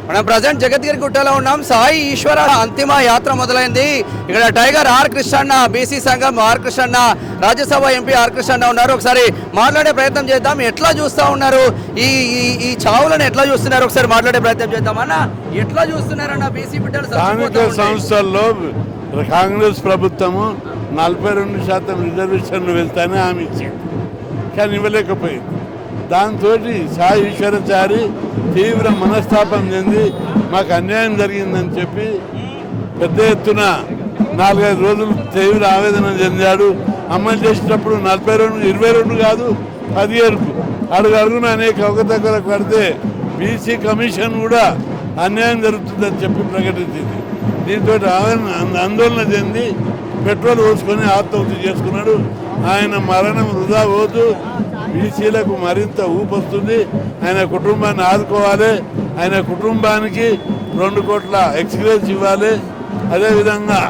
మనం ప్రజెంట్ జగద్గిరి గుట్టలో ఉన్నాం. సాయి ఈశ్వర అంతిమ యాత్ర మొదలైంది. ఇక్కడ టైగర్ ఆర్ కృష్ణన్న, బీసీ సంఘం ఆర్ కృష్ణన్న, రాజ్యసభ ఎంపీ ఆర్ కృష్ణన్న ఉన్నారు. ఒకసారి మాట్లాడే ప్రయత్నం చేద్దాం. ఎట్లా చూస్తా ఉన్నారు ఈ ఈ చావులను ఎట్లా చూస్తున్నారు ఒకసారి మాట్లాడే ప్రయత్నం చేద్దాం. అన్న ఎట్లా చూస్తున్నారన్న బీసీ బిడ్డలు? స్థానిక సంస్థల్లో కాంగ్రెస్ ప్రభుత్వము 42% రిజర్వేషన్లు వెళ్తానే హామీ ఇచ్చింది, కానీ ఇవ్వలేకపోయింది. దాంతో సాయి ఈశ్వరాచారి తీవ్ర మనస్తాపం చెంది మాకు అన్యాయం జరిగిందని చెప్పి పెద్ద ఎత్తున 4-5 రోజులు తీవ్ర ఆవేదన చెందాడు. అమలు చేసేటప్పుడు 42, 22 కాదు 17కు అడుగున అనేక అవకతవకలకు పడితే బీసీ కమిషన్ కూడా అన్యాయం జరుగుతుందని చెప్పి ప్రకటించింది. దీంతో ఆందోళన చెంది పెట్రోల్ పోసుకొని ఆత్మహత్య చేసుకున్నాడు. ఆయన మరణం వృధా పోదు, బీసీలకు మరింత ఊపొస్తుంది. ఆయన కుటుంబాన్ని ఆదుకోవాలి, ఆయన కుటుంబానికి 2 కోట్ల ఎక్స్గ్రేస్ ఇవ్వాలి, అదేవిధంగా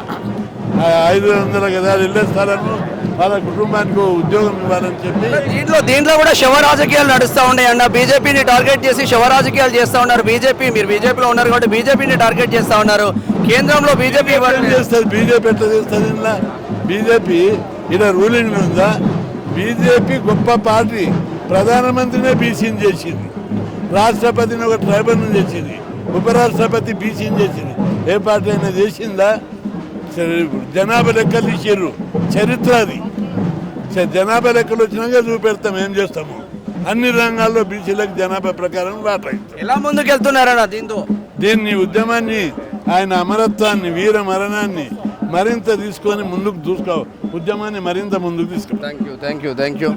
500 గజాలు ఇళ్ల స్థలము వాళ్ళ కుటుంబానికి ఉద్యోగం ఇవ్వాలని చెప్పి దీంట్లో కూడా శవ రాజకీయాలు నడుస్తూ ఉన్నాయి అన్న. బీజేపీని టార్గెట్ చేసి శవ రాజకీయాలు చేస్తూ ఉన్నారు. మీరు బీజేపీలో ఉన్నారు కాబట్టి బీజేపీని టార్గెట్ చేస్తూ ఉన్నారు. కేంద్రంలో బీజేపీ చేస్తుంది. బీజేపీ ఎట్లా చేస్తుంది? ఇలా బీజేపీ ఇలా రూలింగ్ ఉందా? బీజేపీ గొప్ప పార్టీ. ప్రధానమంత్రినే బీసీని చేసింది, రాష్ట్రపతిని ఒక ట్రైబల్ చేసింది, ఉపరాష్ట్రపతి బీసీని చేసింది. ఏ పార్టీ అయినా చేసిందా? జనాభా లెక్కలు తీసారు, చరిత్ర అది. జనాభా లెక్కలు వచ్చినాక చూపెడతాం ఏం చేస్తాము. అన్ని రంగాల్లో బీసీలకు జనాభా ప్రకారం వాటా. ఎలా ముందుకెళ్తున్నారన్న దీన్ని ఉద్యమాన్ని, ఆయన అమరత్వాన్ని, వీర మరణాన్ని మరింత తీసుకొని ముందుకు ఉద్యమాన్ని మరింత ముందుకు తీసుకెళ్తాం. Thank you.